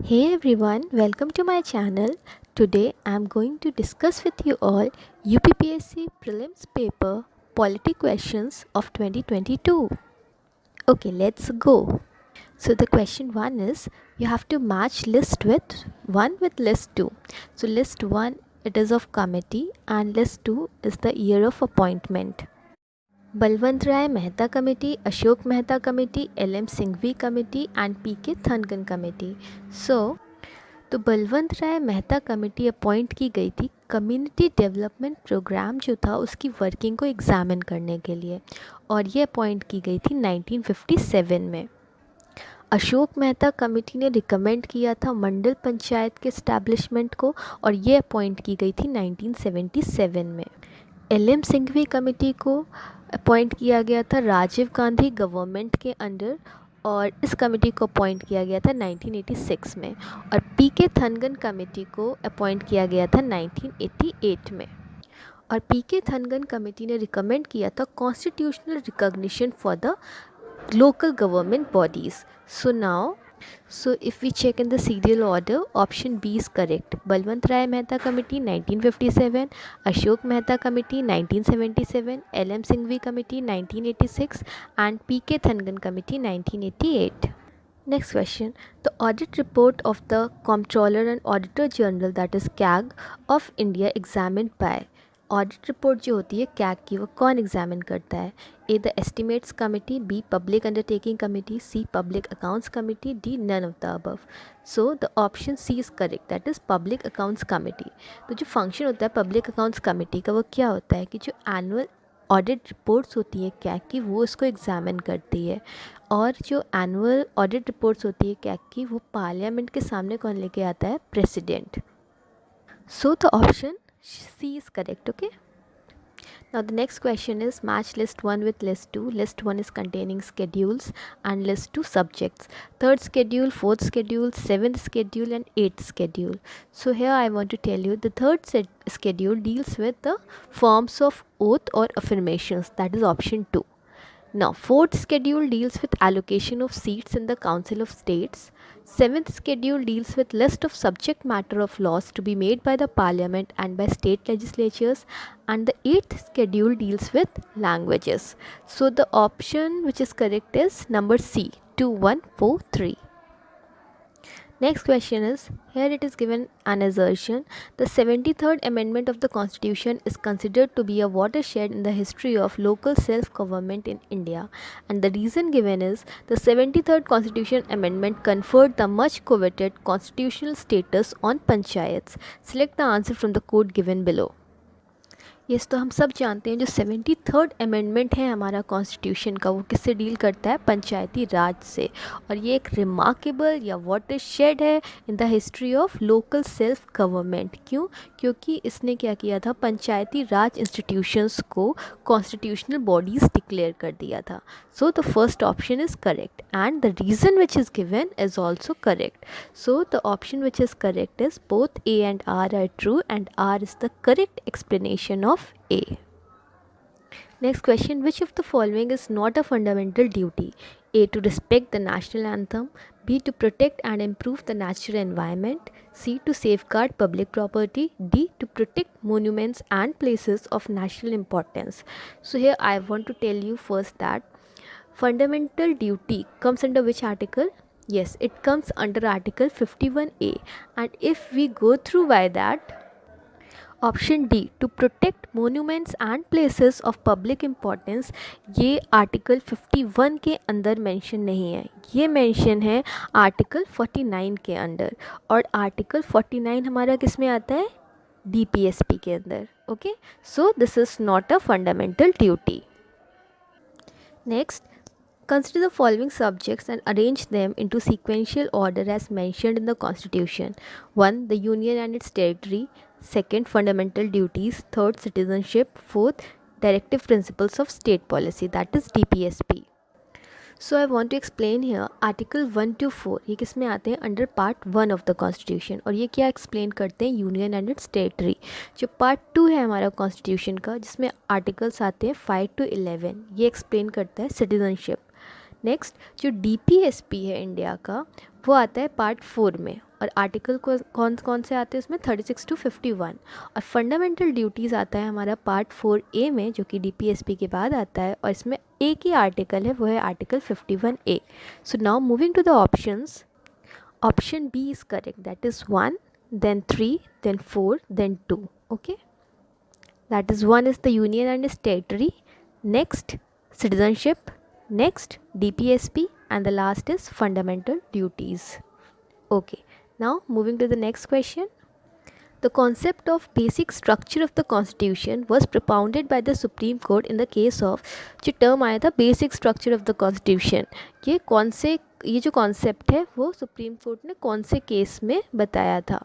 Hey everyone, welcome to my channel. Today I am going to discuss with you all UPPSC prelims paper polity questions of 2022. Okay, let's go. So the question 1 is you have to match list with 1 with list 2. So list 1 it is of committee and list 2 is the year of appointment. Balwant Rai Mehta Committee, Ashok Mehta Committee, LM Singhvi Committee and PK Thangan Committee. तो बलवंत राय Mehta committee appoint की गई थी community development programme जो था उसकी working को examine करने के लिए और ये अपॉइंट की गई थी 1957 में। अशोक मेहता कमेटी ने रिकमेंड किया था मंडल पंचायत के इस्टेब्लिशमेंट को और ये अपॉइंट की गई थी 1977 में। एलएम सिंघवी कमेटी को अपॉइंट किया गया था राजीव गांधी गवर्नमेंट के अंडर और इस कमेटी को अपॉइंट किया गया था 1986 में और पीके थनगन कमेटी को अपॉइंट किया गया था 1988 में। और पीके थनगन कमेटी ने रिकमेंड किया था constitutional recognition for the local government bodies. So if we check in the serial order, option B is correct. Balwant Rai Mehta Committee 1957, Ashok Mehta Committee 1977, LM Singhvi Committee 1986 and PK Thangan Committee 1988. Next question. The audit report of the Comptroller and Auditor General, that is CAG, of India examined by audit report जो होती है CAG की वो कौन examine करता है? A the estimates committee, B public undertaking committee, C public accounts committee, D none of the above. So the option C is correct, that is public accounts committee. तो जो फंक्शन होता है public accounts committee का वो क्या होता है कि जो एनुअल ऑडिट रिपोर्ट्स होती है कैग की वो इसको एग्जामिन करती है और जो एनुअल ऑडिट रिपोर्ट्स होती है कैग की वो पार्लियामेंट के सामने कौन लेके आता है? President. So the option C is correct. Okay. Now the next question is match list 1 with list 2. List 1 is containing schedules and list 2 subjects. Third schedule, fourth schedule, seventh schedule and eighth schedule. So here I want to tell you the third schedule deals with the forms of oath or affirmations, that is option 2. Now, fourth schedule deals with allocation of seats in the Council of States. Seventh schedule deals with list of subject matter of laws to be made by the Parliament and by state legislatures. And the eighth schedule deals with languages. So the option which is correct is number C, 2143. Next question is, here it is given an assertion, the 73rd Amendment of the Constitution is considered to be a watershed in the history of local self-government in India, and the reason given is the 73rd Constitution Amendment conferred the much coveted constitutional status on panchayats. Select the answer from the code given below. Yes, तो हम सब जानते हैं जो 73rd amendment है हमारा constitution का वो किससे डील करता है? पंचायती राज से. और ये एक रिमार्केबल या वाटरशेड है in the history of local self government. क्यों? क्योंकि इसने क्या किया था? पंचायती राज इंस्टीट्यूशंस को कॉन्स्टिट्यूशनल बॉडीज़ डिक्लेयर कर दिया था. So the first option is correct and the reason which is given is also correct. So the option which is correct is both A and R are true and R is the correct explanation of A. Next question, which of the following is not a fundamental duty? A, to respect the national anthem, B, to protect and improve the natural environment, C, to safeguard public property, D, to protect monuments and places of national importance. So here I want to tell you first that fundamental duty comes under which article? Yes, it comes under article 51A, and if we go through by that, option D, to protect monuments and places of public importance, ये article 51 के अंदर mention नहीं है, ये mention है article 49 के अंदर. और आर्टिकल 49 हमारा किस में आता है? DPSP के अंदर. Okay, so this is not a fundamental duty. Next, consider the following subjects and arrange them into sequential order as mentioned in the Constitution. 1. The Union and its territory. 2nd. Fundamental duties. 3rd. Citizenship. 4th. Directive principles of state policy, that is DPSP. So I want to explain here article 1 to 4 ये किस में आते हैं? Under part 1 of the constitution. और ये क्या एक्सप्लेन करते हैं? Union and its territory. जो पार्ट 2 है हमारा कॉन्स्टिट्यूशन का जिसमें आर्टिकल्स आते हैं 5 to 11, ये एक्सप्लेन करता है सिटीजनशिप. नेक्स्ट, जो DPSP है इंडिया का वो आता है पार्ट 4 में और आर्टिकल कौन कौन से आते हैं इसमें 36 to 51। और फंडामेंटल ड्यूटीज़ आता है हमारा पार्ट 4A में, जो कि DPSP के बाद आता है, और इसमें एक ही आर्टिकल है, वो है article 51A। So now moving to the options, option B is correct, that is 1, then 3, then 4, then 2. Okay, that is 1 is the union and is territory, next citizenship, next DPSP, and the last is fundamental duties. Okay, now moving to the next question. The concept of basic structure of the constitution was propounded by the Supreme Court in the case of, जो term आया था basic structure of the constitution, ये जो concept है वो supreme court ने कौन से केस में बताया था?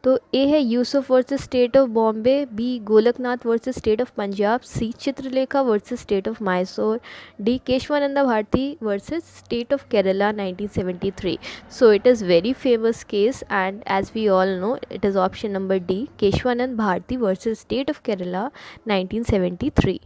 तो ए है Yusuf versus state of Bombay, B Golaknath versus state of Punjab, C Chitralekha versus state of Mysore, D Kesavananda Bharati versus state of Kerala 1973. So it is very famous case, and as we all know it is option number D, Kesavananda Bharati versus state of Kerala 1973.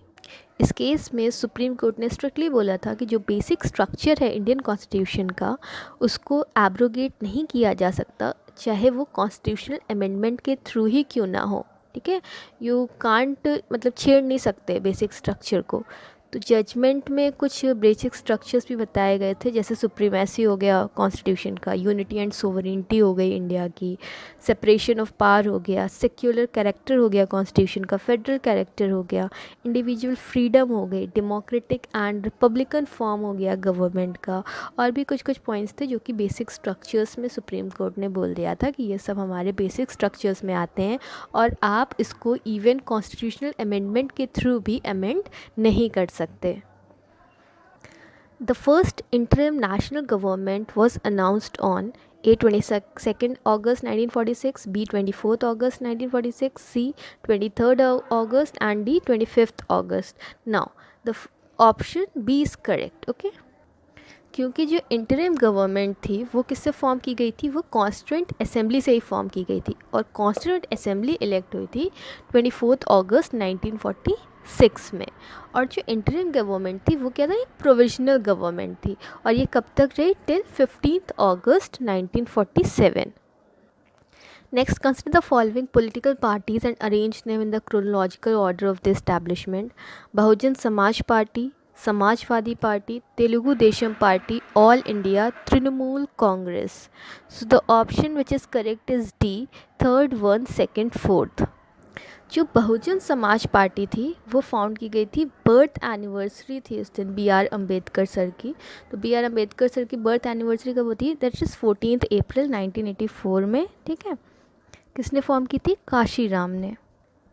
इस case में supreme court ने strictly बोला था कि जो basic structure है Indian constitution का, उसको एब्रोगेट नहीं किया जा सकता, चाहे वो कॉन्स्टिट्यूशनल अमेंडमेंट के थ्रू ही क्यों ना हो. ठीक है, यू कांट मतलब छेड़ नहीं सकते बेसिक स्ट्रक्चर को. तो जजमेंट में कुछ बेसिक स्ट्रक्चर्स भी बताए गए थे, जैसे सुप्रीमेसी हो गया कॉन्स्टिट्यूशन का, यूनिटी एंड सोवरेनिटी हो गई इंडिया की, सेपरेशन ऑफ पावर हो गया, सेक्युलर कैरेक्टर हो गया कॉन्स्टिट्यूशन का, फेडरल कैरेक्टर हो गया, इंडिविजुअल फ्रीडम हो गई, डेमोक्रेटिक एंड रिपब्लिकन फॉर्म हो गया गवर्नमेंट का, और भी कुछ कुछ पॉइंट्स थे जो कि बेसिक स्ट्रक्चर्स में सुप्रीम कोर्ट ने बोल दिया था कि ये सब हमारे बेसिक स्ट्रक्चर्स में आते हैं और आप इसको इवन कॉन्स्टिट्यूशनल अमेंडमेंट के थ्रू भी अमेंड नहीं कर सकते. The first interim national government was announced on A 22nd August 1946, B 24th August 1946, C 23rd August, and D 25th August. Now the option B is correct. Okay, क्योंकि जो interim government थी वो किससे form की गई थी? वो constituent assembly से ही फॉर्म की गई थी, और कॉन्स्टिट्यूएंट असेंबली इलेक्ट हुई थी 24 अगस्त 1946 में. और जो इंटरिम गवर्नमेंट थी वो क्या था? एक प्रोविजनल गवर्नमेंट थी, और ये कब तक रही? Till 15 August 1947. Next, consider the following political parties and arrange them in the chronological order of the establishment. Bahujan Samaj Party, Samajwadi Party, Telugu Desam Party, All India, Trinamool Congress. So the option which is correct is D, third one, second, fourth. जो Bahujan Samaj party थी वो found की गई थी, birth anniversary थी उस दिन B are Ambedkar sir की. तो बी आर अम्बेडकर सर की बर्थ एनिवर्सरी कब होती है? दैट इज़ 14 अप्रैल 1984 में. ठीक है, किसने फॉर्म की थी? काशी राम ने.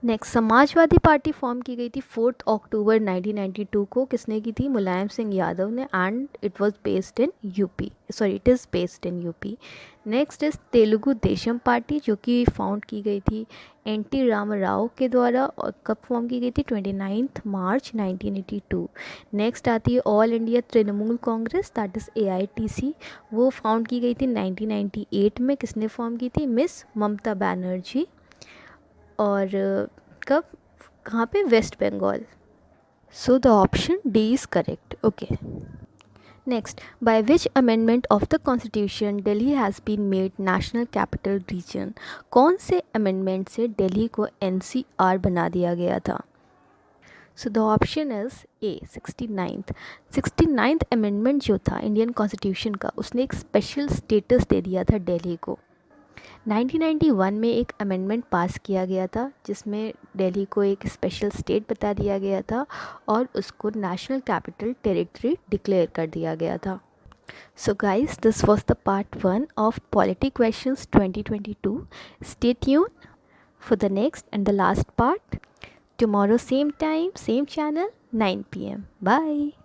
नेक्स्ट, समाजवादी पार्टी फॉर्म की गई थी 4 अक्टूबर 1992 को. किसने की थी? मुलायम सिंह यादव ने, and it was based in UP, sorry it is based in UP. Next is Telugu Desam party, जो कि फाउंड की गई थी एन.टी. रामाराव के द्वारा, और कब फॉर्म की गई थी? 29 मार्च 1982. नेक्स्ट आती है all India Trinamool Congress, that is AITC. वो फाउंड की गई थी 1998 में. किसने फॉर्म की थी? मिस ममता बनर्जी. और कब, कहाँ पे? West Bengal. So the option D is correct. Okay, next, by which amendment of the constitution Delhi has been made national capital region? कौन से अमेंडमेंट से दिल्ली को NCR बना दिया गया था? सो the option is a 69th amendment जो था इंडियन कॉन्स्टिट्यूशन का, उसने एक स्पेशल स्टेटस दे दिया था दिल्ली को. 1991 में एक अमेंडमेंट पास किया गया था जिसमें दिल्ली को एक स्पेशल स्टेट बता दिया गया था और उसको नेशनल कैपिटल टेरिटरी डिक्लेयर कर दिया गया था. So guys, this was the part 1 of Polity Questions 2022. Stay tuned for the next and the last part. Tomorrow same time, same channel, 9 p.m. Bye.